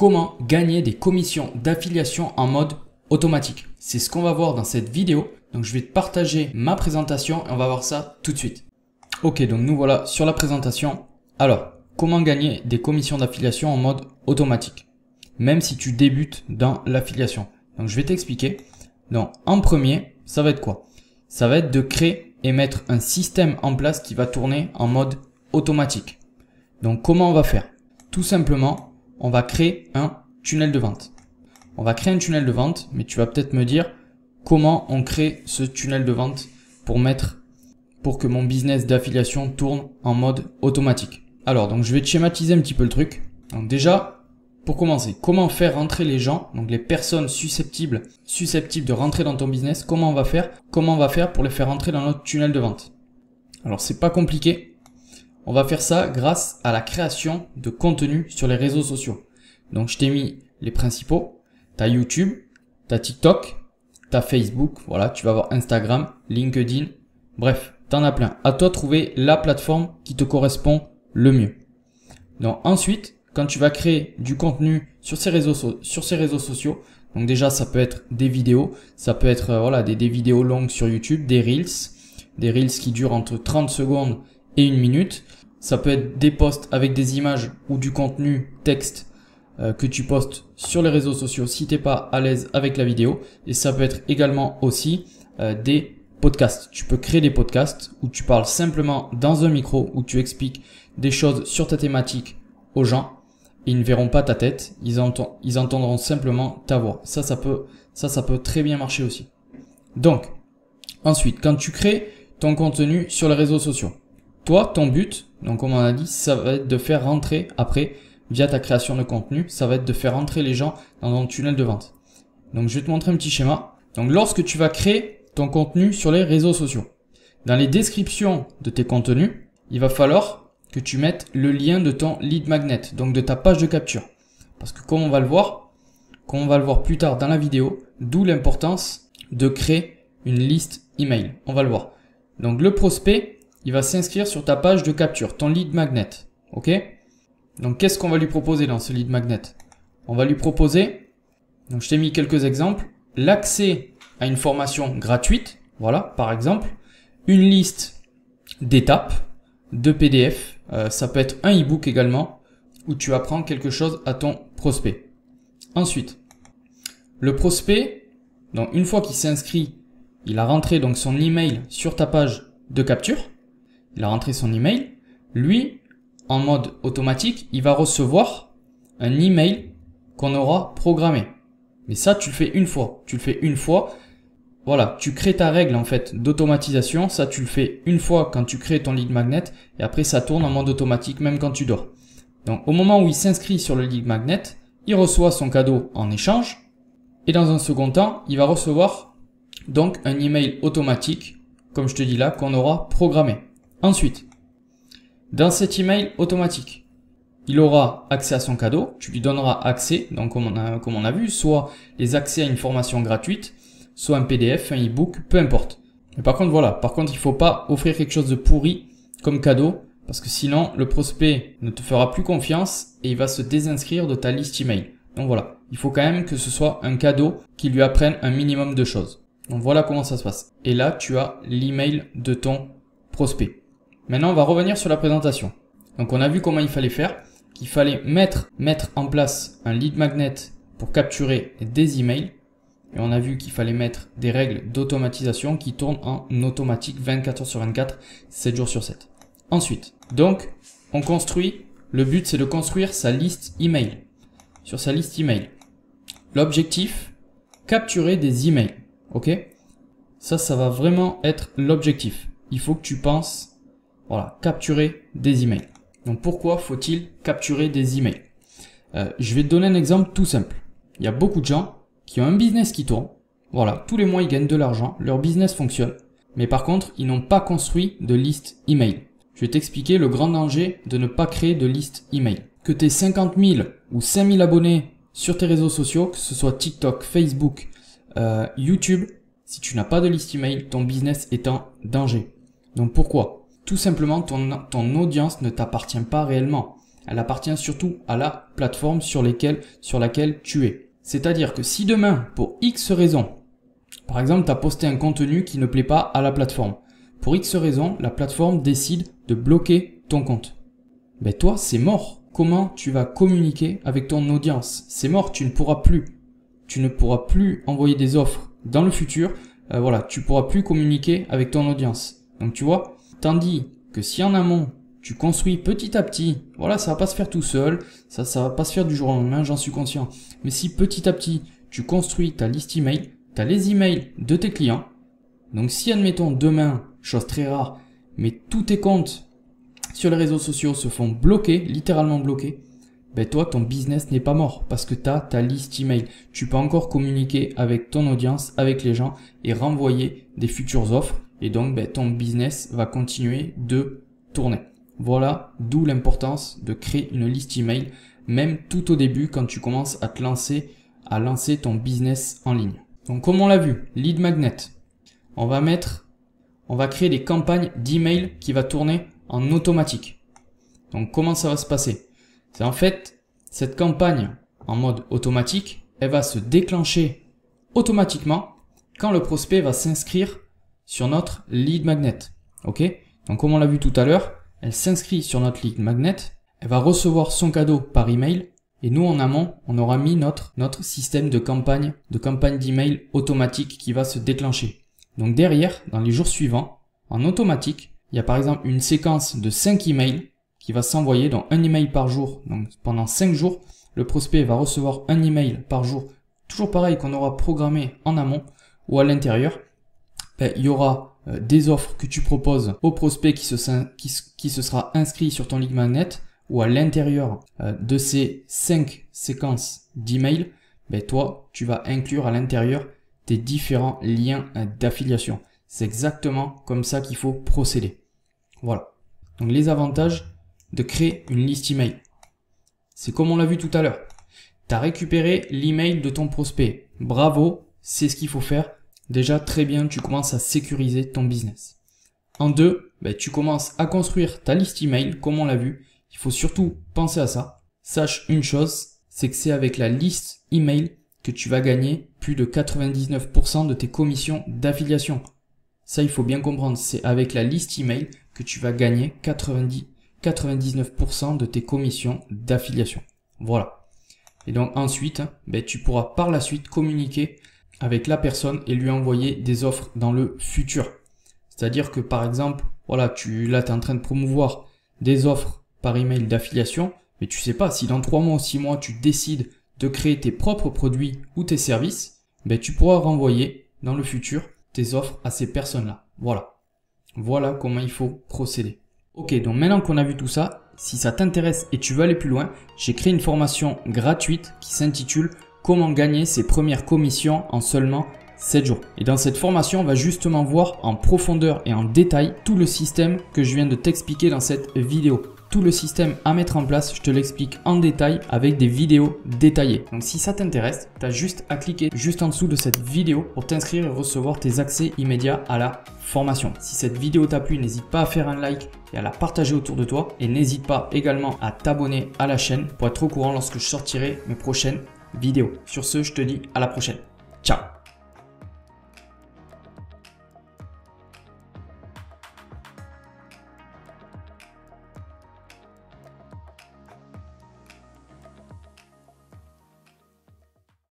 comment gagner des commissions d'affiliation en mode automatique. C'est ce qu'on va voir dans cette vidéo. Donc je vais te partager ma présentation et on va voir ça tout de suite. Ok, donc nous voilà sur la présentation. Alors, comment gagner des commissions d'affiliation en mode automatique, même si tu débutes dans l'affiliation. Donc je vais t'expliquer. Donc en premier, ça va être quoi? Ça va être de créer et mettre un système en place qui va tourner en mode automatique. Donc comment on va faire? Tout simplement, on va créer un tunnel de vente. On va créer un tunnel de vente, mais tu vas peut-être me dire comment on crée ce tunnel de vente pour que mon business d'affiliation tourne en mode automatique. Alors, donc je vais te schématiser un petit peu le truc. Donc déjà, pour commencer, comment faire rentrer les gens, donc les personnes susceptibles de rentrer dans ton business, comment on va faire pour les faire rentrer dans notre tunnel de vente? Alors, c'est pas compliqué. On va faire ça grâce à la création de contenu sur les réseaux sociaux. Donc, je t'ai mis les principaux. Tu as YouTube, tu as TikTok, tu as Facebook, voilà, tu vas avoir Instagram, LinkedIn, bref, tu en as plein. À toi de trouver la plateforme qui te correspond le mieux. Donc ensuite, quand tu vas créer du contenu sur ces réseaux sociaux, donc déjà ça peut être des vidéos, ça peut être voilà des vidéos longues sur YouTube, des reels qui durent entre 30 secondes et 1 minute. Ça peut être des posts avec des images ou du contenu texte que tu postes sur les réseaux sociaux si t'es pas à l'aise avec la vidéo. Et ça peut être également aussi des podcasts. Tu peux créer des podcasts où tu parles simplement dans un micro, où tu expliques des choses sur ta thématique aux gens. Ils ne verront pas ta tête, ils entendront simplement ta voix. Ça peut très bien marcher aussi. Donc, ensuite, quand tu crées ton contenu sur les réseaux sociaux, toi, ton but, donc comme on a dit, ça va être de faire rentrer après, via ta création de contenu, ça va être de faire rentrer les gens dans ton tunnel de vente. Donc, je vais te montrer un petit schéma. Donc, lorsque tu vas créer ton contenu sur les réseaux sociaux, dans les descriptions de tes contenus, il va falloir que tu mettes le lien de ton lead magnet, donc de ta page de capture. Parce que comme on va le voir plus tard dans la vidéo, d'où l'importance de créer une liste email. On va le voir. Donc le prospect, il va s'inscrire sur ta page de capture, ton lead magnet. Ok? Donc qu'est-ce qu'on va lui proposer dans ce lead magnet? On va lui proposer, donc je t'ai mis quelques exemples, l'accès à une formation gratuite, voilà, par exemple, une liste d'étapes, de PDF, ça peut être un e-book également, où tu apprends quelque chose à ton prospect. Ensuite, le prospect, donc une fois qu'il s'inscrit, il a rentré donc son email sur ta page de capture, il a rentré son email, lui, en mode automatique, il va recevoir un email qu'on aura programmé. Mais ça, tu le fais une fois, voilà, tu crées ta règle en fait d'automatisation, ça tu le fais une fois quand tu crées ton lead magnet et après ça tourne en mode automatique même quand tu dors. Donc au moment où il s'inscrit sur le lead magnet, il reçoit son cadeau en échange et dans un second temps, il va recevoir donc un email automatique, comme je te dis là, qu'on aura programmé. Ensuite, dans cet email automatique, il aura accès à son cadeau, tu lui donneras accès, donc comme on a vu, soit les accès à une formation gratuite, soit un PDF, un e-book, peu importe. Mais par contre, voilà, il faut pas offrir quelque chose de pourri comme cadeau, parce que sinon, le prospect ne te fera plus confiance et il va se désinscrire de ta liste email. Donc voilà, il faut quand même que ce soit un cadeau qui lui apprenne un minimum de choses. Donc voilà comment ça se passe. Et là, tu as l'email de ton prospect. Maintenant, on va revenir sur la présentation. Donc on a vu comment il fallait faire, qu'il fallait mettre en place un lead magnet pour capturer des emails. Et on a vu qu'il fallait mettre des règles d'automatisation qui tournent en automatique 24 heures sur 24, 7 jours sur 7. Ensuite, donc, on construit, le but c'est de construire sa liste email. Sur sa liste email. L'objectif, capturer des emails. Ok? Ça va vraiment être l'objectif. Il faut que tu penses, voilà, capturer des emails. Donc pourquoi faut-il capturer des emails? Je vais te donner un exemple tout simple. Il y a beaucoup de gens qui ont un business qui tourne. Voilà, tous les mois ils gagnent de l'argent, leur business fonctionne. Mais par contre, ils n'ont pas construit de liste email. Je vais t'expliquer le grand danger de ne pas créer de liste email. Que tu aies 50 000 ou 5 000 abonnés sur tes réseaux sociaux, que ce soit TikTok, Facebook, YouTube, si tu n'as pas de liste email, ton business est en danger. Donc pourquoi? Tout simplement, ton audience ne t'appartient pas réellement. Elle appartient surtout à la plateforme sur laquelle tu es. C'est-à-dire que si demain, pour X raison, par exemple, tu as posté un contenu qui ne plaît pas à la plateforme, pour X raison, la plateforme décide de bloquer ton compte. Ben toi, c'est mort. Comment tu vas communiquer avec ton audience? C'est mort, tu ne pourras plus. Tu ne pourras plus envoyer des offres dans le futur. Voilà, tu pourras plus communiquer avec ton audience. Donc tu vois, tandis que si en amont, tu construis petit à petit, voilà, ça va pas se faire tout seul, ça va pas se faire du jour au lendemain, j'en suis conscient. Mais si petit à petit, tu construis ta liste email, tu as les emails de tes clients. Donc si admettons demain, chose très rare, mais tous tes comptes sur les réseaux sociaux se font bloquer, littéralement bloquer, ben toi, ton business n'est pas mort parce que tu as ta liste email. Tu peux encore communiquer avec ton audience, avec les gens et renvoyer des futures offres. Et donc, ben, ton business va continuer de tourner. Voilà d'où l'importance de créer une liste email, même tout au début quand tu commences à te lancer, ton business en ligne. Donc, comme on l'a vu, lead magnet, on va créer des campagnes d'email qui va tourner en automatique. Donc, comment ça va se passer? C'est en fait, cette campagne en mode automatique, elle va se déclencher automatiquement quand le prospect va s'inscrire sur notre lead magnet. Ok? Donc, comme on l'a vu tout à l'heure, elle s'inscrit sur notre lead magnet, elle va recevoir son cadeau par email et nous, en amont, on aura mis notre système de campagne d'email automatique qui va se déclencher. Donc, derrière, dans les jours suivants, en automatique, il y a par exemple une séquence de 5 emails qui va s'envoyer, donc un email par jour. Donc pendant 5 jours, le prospect va recevoir un email par jour. Toujours pareil qu'on aura programmé en amont ou à l'intérieur. Ben, il y aura des offres que tu proposes au prospect qui se sera inscrit sur ton lead magnet ou à l'intérieur de ces 5 séquences d'emails, ben, toi, tu vas inclure à l'intérieur tes différents liens d'affiliation. C'est exactement comme ça qu'il faut procéder. Voilà. Donc les avantages de créer une liste email. C'est comme on l'a vu tout à l'heure. Tu as récupéré l'email de ton prospect. Bravo, c'est ce qu'il faut faire. Déjà, très bien, tu commences à sécuriser ton business. En deux, ben, tu commences à construire ta liste email, comme on l'a vu. Il faut surtout penser à ça. Sache une chose, c'est que c'est avec la liste email que tu vas gagner plus de 99% de tes commissions d'affiliation. Ça, il faut bien comprendre. C'est avec la liste email que tu vas gagner 99% de tes commissions d'affiliation. Voilà. Et donc ensuite, ben, tu pourras par la suite communiquer avec la personne et lui envoyer des offres dans le futur. C'est-à-dire que par exemple, voilà, tu es en train de promouvoir des offres par email d'affiliation, mais tu sais pas si dans 3 mois ou 6 mois tu décides de créer tes propres produits ou tes services, ben, tu pourras renvoyer dans le futur tes offres à ces personnes-là. Voilà. Voilà comment il faut procéder. Ok, donc maintenant qu'on a vu tout ça, si ça t'intéresse et tu veux aller plus loin, j'ai créé une formation gratuite qui s'intitule « Comment gagner ses premières commissions en seulement 7 jours ». Et dans cette formation, on va justement voir en profondeur et en détail tout le système que je viens de t'expliquer dans cette vidéo. Tout le système à mettre en place, je te l'explique en détail avec des vidéos détaillées. Donc si ça t'intéresse, tu as juste à cliquer juste en dessous de cette vidéo pour t'inscrire et recevoir tes accès immédiats à la formation. Si cette vidéo t'a plu, n'hésite pas à faire un like et à la partager autour de toi. Et n'hésite pas également à t'abonner à la chaîne pour être au courant lorsque je sortirai mes prochaines vidéos. Sur ce, je te dis à la prochaine. Ciao!